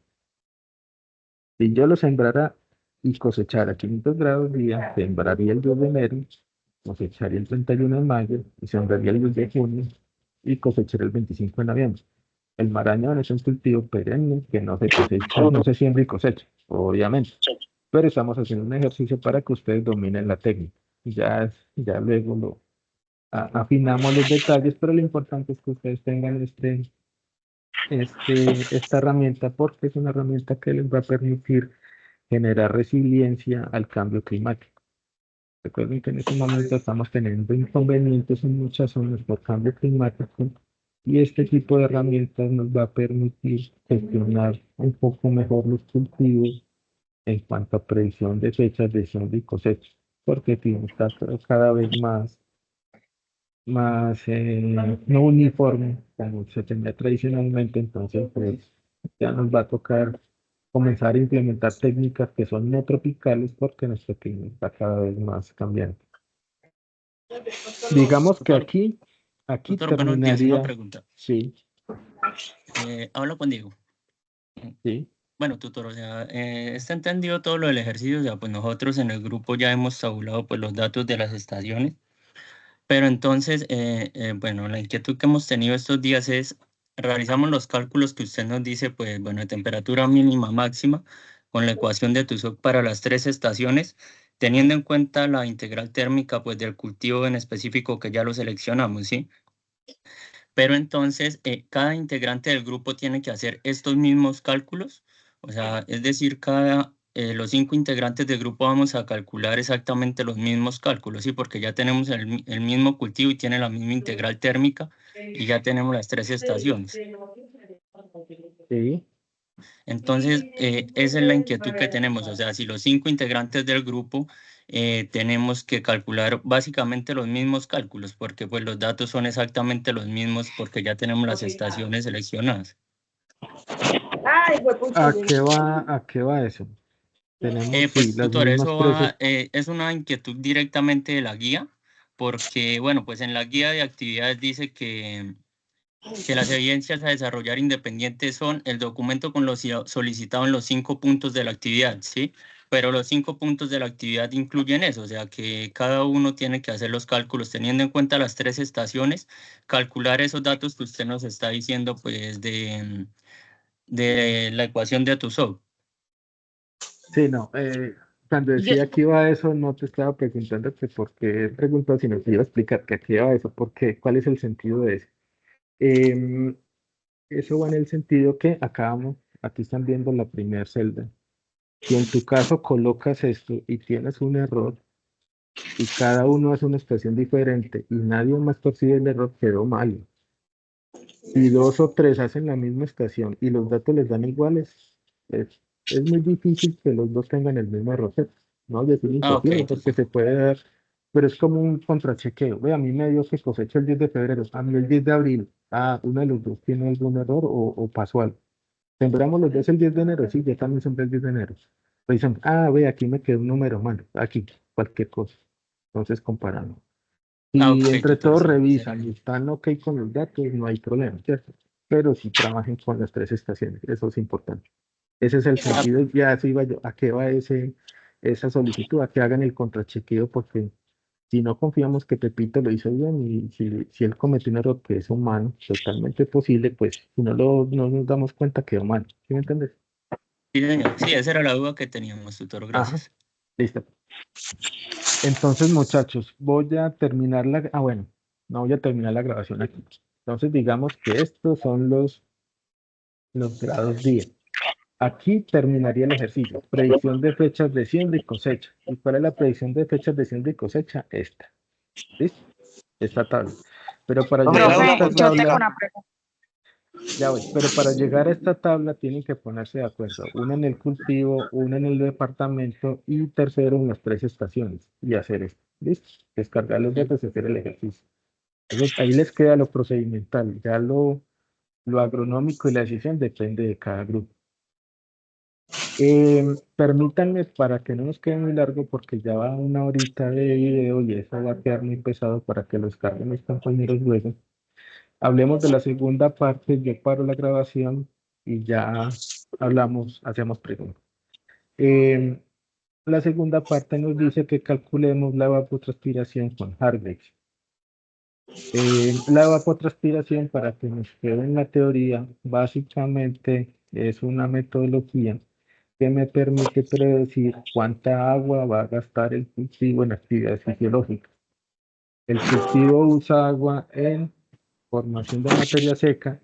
Si yo lo sembrara y cosechara a 500 grados día, sembraría el 2 de enero, cosecharía el 31 de mayo, y sembraría el 2 de junio, y cosecharía el 25 de noviembre. El marañón es un cultivo perenne que no se cosecha, no se siembra y cosecha, obviamente. Pero estamos haciendo un ejercicio para que ustedes dominen la técnica. Ya luego afinamos los detalles, pero lo importante es que ustedes tengan esta herramienta, porque es una herramienta que les va a permitir generar resiliencia al cambio climático. Recuerden que en este momento estamos teniendo inconvenientes en muchas zonas por cambio climático, y este tipo de herramientas nos va a permitir gestionar un poco mejor los cultivos en cuanto a predicción de fechas de siembra y cosecha, porque está cada vez más no uniforme como se tenía tradicionalmente. Entonces pues ya nos va a tocar comenzar a implementar técnicas que son no tropicales, porque nuestro clima está cada vez más cambiante. Digamos que aquí Doctor, buenos días, una terminaría. pregunta. Sí, Hablo con Diego. sí. Bueno, tutor, o sea, está entendido todo lo del ejercicio, o sea, pues nosotros en el grupo ya hemos tabulado pues los datos de las estaciones, pero entonces, bueno, la inquietud que hemos tenido estos días es, realizamos los cálculos que usted nos dice, pues, bueno, de temperatura mínima máxima, con la ecuación de Tusok para las 3 estaciones, teniendo en cuenta la integral térmica pues, del cultivo en específico que ya lo seleccionamos, ¿sí? Pero entonces, cada integrante del grupo tiene que hacer estos mismos cálculos, o sea, es decir, los 5 integrantes del grupo vamos a calcular exactamente los mismos cálculos, ¿sí? Porque ya tenemos el mismo cultivo y tiene la misma integral térmica y ya tenemos las 3 estaciones. Sí. Entonces, esa es la inquietud que tenemos, o sea, si los 5 integrantes del grupo tenemos que calcular básicamente los mismos cálculos, porque pues los datos son exactamente los mismos porque ya tenemos las estaciones seleccionadas. ¿A qué va eso? Tenemos Pues, las tutor, mismas eso es una inquietud directamente de la guía, porque, bueno, pues en la guía de actividades dice que las evidencias a desarrollar independientes son el documento con lo solicitado en los 5 puntos de la actividad, ¿sí? Pero los 5 puntos de la actividad incluyen eso, o sea que cada uno tiene que hacer los cálculos teniendo en cuenta las 3 estaciones, calcular esos datos que usted nos está diciendo, pues, de la ecuación de Atusov. Sí, no. Cuando decía que iba a eso, no te estaba preguntando que por qué preguntado, sino que iba a explicar que aquí iba eso, porque cuál es el sentido de eso. Em, Eso va en el sentido que aquí están viendo la primera celda. Si en tu caso colocas esto y tienes un error y cada uno hace una expresión diferente y nadie más percibe el error, quedó mal. Si 2 o 3 hacen la misma estación y los datos les dan iguales, es muy difícil que los dos tengan el mismo error. No, es imposible porque se puede dar, pero es como un contrachequeo. Ve, a mí me dio que cosecho el 10 de febrero, a mí el 10 de abril. Uno de los dos tiene algún error o pasó algo. Sembramos los dos el 10 de enero, sí, yo también sembré el 10 de enero. Pues dicen, ve, aquí me quedó un número malo, aquí, cualquier cosa. Entonces comparamos. Y entre todos revisan y están ok con los datos, no hay problema, ¿cierto? Pero sí trabajen con las 3 estaciones, eso es importante. Ese es el sentido, ya así iba yo, a qué va esa solicitud, a que hagan el contrachequeo, porque si no confiamos que Pepito lo hizo bien y si él cometió un error que es humano, totalmente posible, pues si no nos damos cuenta quedó mal, ¿sí me entiendes? Sí, señor. Sí, esa era la duda que teníamos, tutor, gracias. Listo. Entonces, muchachos, voy a terminar bueno, no voy a terminar la grabación aquí. Entonces, digamos que estos son los grados día. Aquí terminaría el ejercicio. Predicción de fechas de siembra y cosecha. ¿Y cuál es la predicción de fechas de siembra y cosecha? Esta. ¿Listo? Esta tabla. Pero para llegar a esta tabla, ya voy, pero para llegar a esta tabla tienen que ponerse de acuerdo. Una en el cultivo, una en el departamento y tercero en las 3 estaciones. Y hacer esto. ¿Listo? Descargar los datos y hacer el ejercicio. Entonces, ahí les queda lo procedimental. Ya lo agronómico y la decisión depende de cada grupo. Permítanme para que no nos quede muy largo porque ya va 1 horita de video y eso va a quedar muy pesado para que lo descarguen mis compañeros luego. Hablemos de la segunda parte, yo paro la grabación y ya hacemos preguntas. La segunda parte nos dice que calculemos la evapotranspiración con Hargreaves. La evapotranspiración, para que nos quede en la teoría, básicamente es una metodología que me permite predecir cuánta agua va a gastar el cultivo en actividades fisiológicas. El cultivo usa agua en formación de materia seca.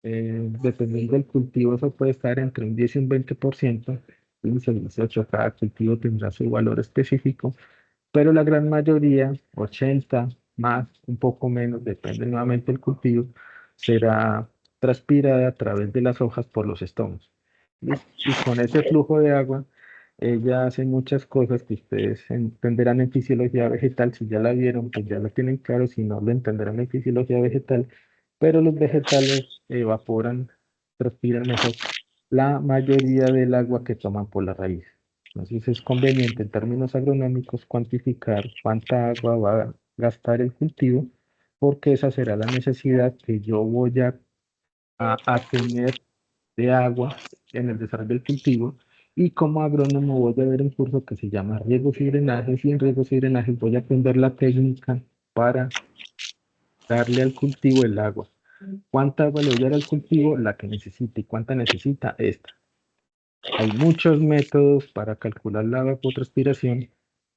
Dependiendo del cultivo, eso puede estar entre un 10 y un 20%. 15, 18, cada cultivo tendrá su valor específico, pero la gran mayoría, 80 más, un poco menos, depende nuevamente del cultivo, será transpirada a través de las hojas por los estomas. Y con ese flujo de agua, ella hace muchas cosas que ustedes entenderán en fisiología vegetal. Si ya la vieron, pues ya la tienen claro. Si no, lo entenderán en fisiología vegetal. Pero los vegetales evaporan, transpiran mejor la mayoría del agua que toman por la raíz. Entonces es conveniente en términos agronómicos cuantificar cuánta agua va a gastar el cultivo, porque esa será la necesidad que yo voy a tener de agua en el desarrollo del cultivo. Y como agrónomo voy a ver un curso que se llama riegos y drenajes, y en riegos y drenajes voy a aprender la técnica para darle al cultivo el agua. ¿Cuánta agua le voy a dar al cultivo? La que necesita. ¿Y cuánta necesita? Esta. Hay muchos métodos para calcular la evapotranspiración,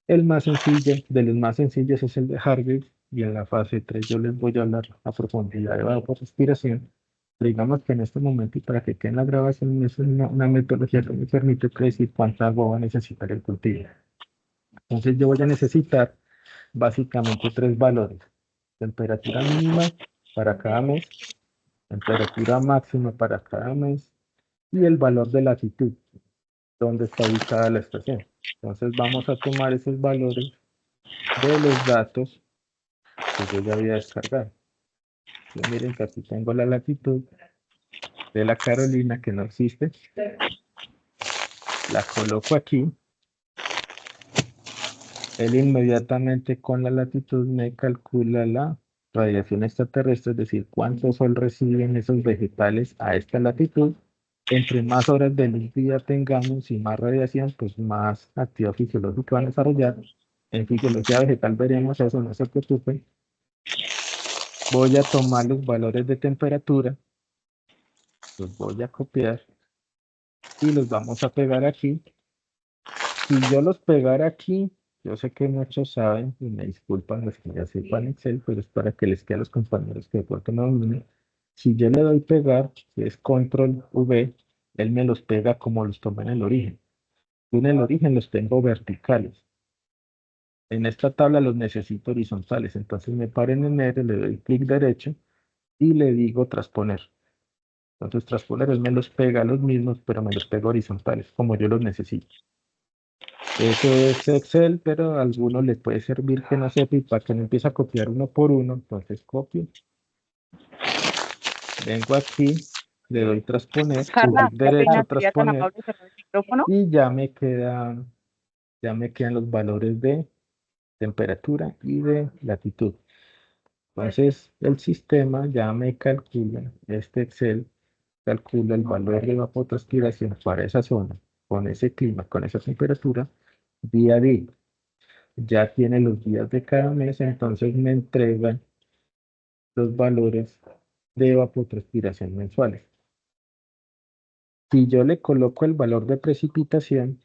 El más sencillo, de los más sencillos es el de Harvey, y en la fase 3 yo les voy a hablar a profundidad de evapotranspiración. Digamos que en este momento, y para que quede en la grabación, es una metodología que me permite predecir cuánta agua va a necesitar el cultivo. Entonces yo voy a necesitar básicamente tres valores: temperatura mínima para cada mes, temperatura máxima para cada mes y el valor de latitud, donde está ubicada la estación. Entonces vamos a tomar esos valores de los datos que yo ya había descargado. Entonces, miren que aquí tengo la latitud de la Carolina, que no existe. La coloco aquí. Él inmediatamente con la latitud me calcula la radiación extraterrestre, es decir, cuánto sol reciben esos vegetales a esta latitud. Entre más horas de luz día tengamos y más radiación, pues más actividad fisiológica van a desarrollar. En fisiología vegetal veremos eso, no se preocupen. Voy a tomar los valores de temperatura, los voy a copiar y los vamos a pegar aquí. Si yo los pegara aquí, yo sé que muchos saben, y me disculpan los que ya sepan Excel, pero es para que les quede a los compañeros que de pronto no dominen. Si yo le doy pegar, que es control V, él me los pega como los tomé en el origen. Yo en el origen los tengo verticales. En esta tabla los necesito horizontales, entonces me paro en enero, le doy clic derecho y le digo transponer. Entonces transponer él me los pega a los mismos, pero me los pega horizontales, como yo los necesito. Eso es Excel, pero a algunos les puede servir que no sepa, y para que no empiece a copiar uno por uno, entonces copio. Vengo aquí, le doy transponer, Carla, clic qué pena, derecho, sería tan transponer, amable cerrar el micrófono. y ya me quedan los valores de temperatura y de latitud. Entonces el sistema ya me calcula, este Excel calcula el valor de evapotranspiración para esa zona, con ese clima, con esa temperatura, día a día. Ya tiene los días de cada mes, entonces me entregan los valores de evapotranspiración mensuales. Si yo le coloco el valor de precipitación,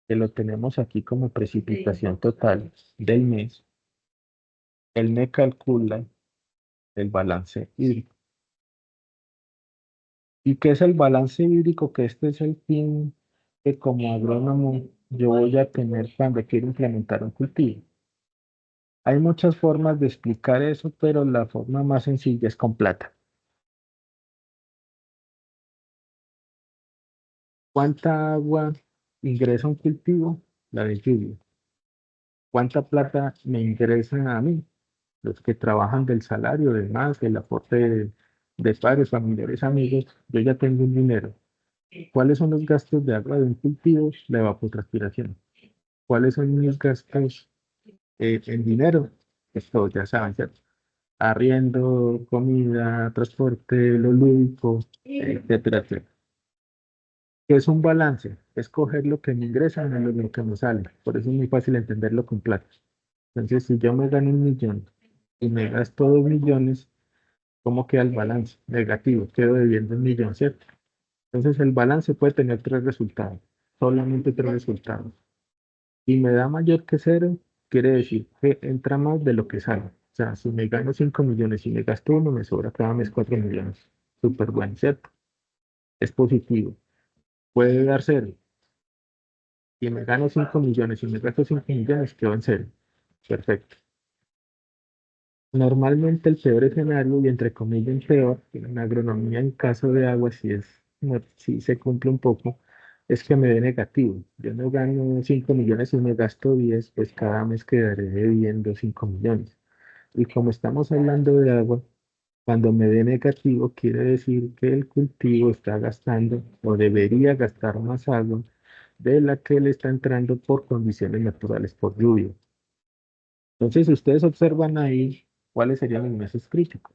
que lo tenemos aquí como precipitación total del mes, él me calcula el balance hídrico. ¿Y qué es el balance hídrico? Que este es el fin que como agrónomo yo voy a tener cuando quiero implementar un cultivo. Hay muchas formas de explicar eso, pero la forma más sencilla es con plata. ¿Cuánta agua ingresa un cultivo? La de lluvia. ¿Cuánta plata me ingresa a mí? Los que trabajan del salario, demás, del aporte de padres, familiares, amigos, yo ya tengo un dinero. ¿Cuáles son los gastos de agua de un cultivo? La evapotranspiración. ¿Cuáles son mis gastos en dinero? Esto ya saben, ¿cierto? Arriendo, comida, transporte, lo lúdico, etcétera, etcétera. ¿Qué es un balance? Es coger lo que me ingresa menos lo que me sale. Por eso es muy fácil entenderlo con plata. Entonces, si yo me gano 1.000.000 y me gasto 2.000.000, ¿cómo queda el balance? Negativo, quedo debiendo 1.000.000, ¿cierto? Entonces, el balance puede tener tres resultados, solamente tres resultados. Y me da mayor que cero, quiere decir que entra más de lo que sale. O sea, si me gano 5.000.000 y me gasto uno, me sobra cada mes 4.000.000. Súper bueno, ¿cierto? Es positivo. Puede dar cero. Si me gano 5.000.000 y me gasto 5.000.000, quedo en cero. Perfecto. Normalmente el peor escenario, y entre comillas el peor, en agronomía en caso de agua, si se cumple un poco, es que me dé negativo. Yo no gano 5.000.000 y me gasto 10, pues cada mes quedaré debiendo 5.000.000. Y como estamos hablando de agua, cuando me dé negativo, quiere decir que el cultivo está gastando o debería gastar más agua de la que le está entrando por condiciones naturales, por lluvia. Entonces, si ustedes observan ahí, ¿cuáles serían los meses críticos?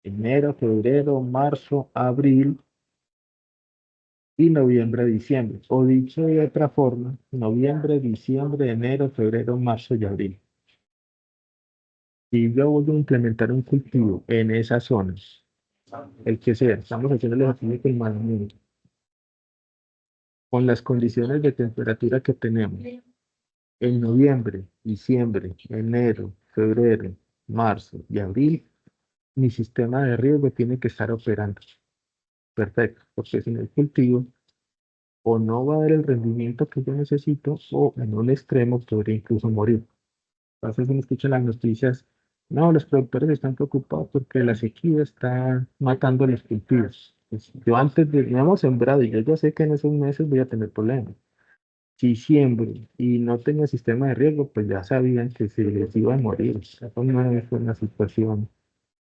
Enero, febrero, marzo, abril y noviembre, diciembre. O dicho de otra forma, noviembre, diciembre, enero, febrero, marzo y abril. Si yo voy a implementar un cultivo en esas zonas, el que sea, estamos haciendo el ejercicio con manual, con las condiciones de temperatura que tenemos, En noviembre, diciembre, enero, febrero, marzo y abril, mi sistema de riego tiene que estar operando. Perfecto, porque sin el cultivo o no va a dar el rendimiento que yo necesito o en un extremo podría incluso morir. Entonces uno escucha las noticias, no, los productores están preocupados porque la sequía está matando los cultivos. Pues, yo antes de, no hemos sembrado y yo ya sé que en esos meses voy a tener problemas. Si siembro y no tengo sistema de riego, pues ya sabían que se les iba a morir. Eso no es una situación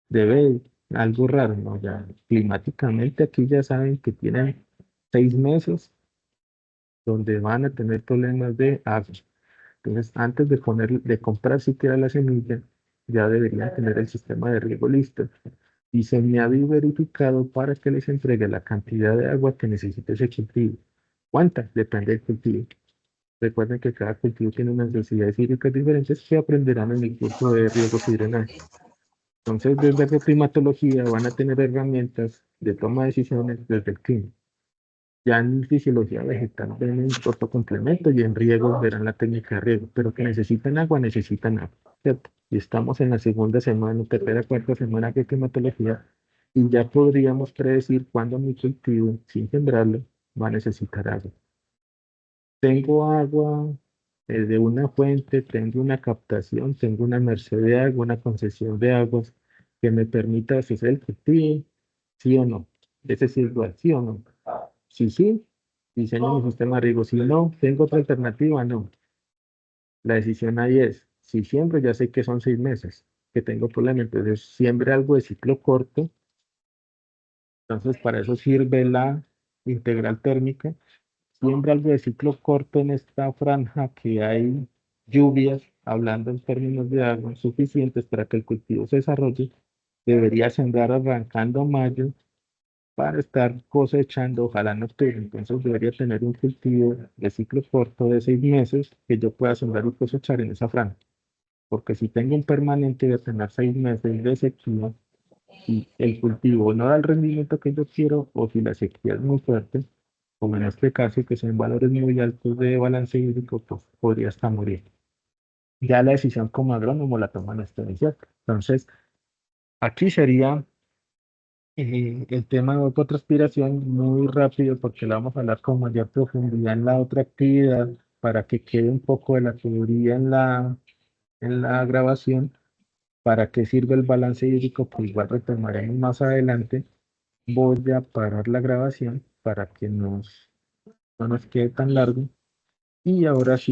de algo raro, ¿no? Ya climáticamente aquí ya saben que tienen 6 meses donde van a tener problemas de agua. Entonces, antes de de comprar siquiera la semilla, ya deberían tener el sistema de riego listo. Y se me ha verificado para que les entregue la cantidad de agua que necesita ese cultivo. ¿Cuánta? Depende del cultivo. Recuerden que cada cultivo tiene unas necesidades hídricas diferentes que aprenderán en el curso de riego y drenaje. Entonces, desde climatología van a tener herramientas de toma de decisiones desde el clima. Ya en fisiología vegetal ven el complemento y en riego verán la técnica de riego, pero que necesitan agua, ¿cierto? Y estamos en la segunda semana, tercera, cuarta semana de climatología y ya podríamos predecir cuándo mi cultivo, sin sembrarlo, va a necesitar agua. Tengo agua de una fuente, tengo una captación, tengo una merced de agua, una concesión de aguas que me permita hacer el cultivo, sí o no. Ese sí es igual, sí o no. Si sí, diseño mi sistema de riego. Si no, tengo otra alternativa, no. La decisión ahí es, si siembro, ya sé que son 6 meses, que tengo problema, entonces siembre algo de ciclo corto. Entonces, para eso sirve la integral térmica. Siembra algo de ciclo corto en esta franja que hay lluvias, hablando en términos de agua, suficientes para que el cultivo se desarrolle. Debería sembrar arrancando mayo para estar cosechando, ojalá en octubre. Entonces debería tener un cultivo de ciclo corto de 6 meses que yo pueda sembrar y cosechar en esa franja. Porque si tengo un permanente de tener 6 meses de sequía y el cultivo no da el rendimiento que yo quiero o si la sequía es muy fuerte, como en este caso que son valores muy altos de balance hídrico, pues podría hasta morir. Ya la decisión como agrónomo la toman ustedes, ¿cierto? Entonces, aquí sería el tema de evapotranspiración muy rápido porque la vamos a hablar con mayor profundidad en la otra actividad para que quede un poco de la teoría en la grabación. ¿Para qué sirve el balance hídrico? Pues igual retomaremos más adelante. Voy a parar la grabación para que no nos quede tan largo. Y ahora sí.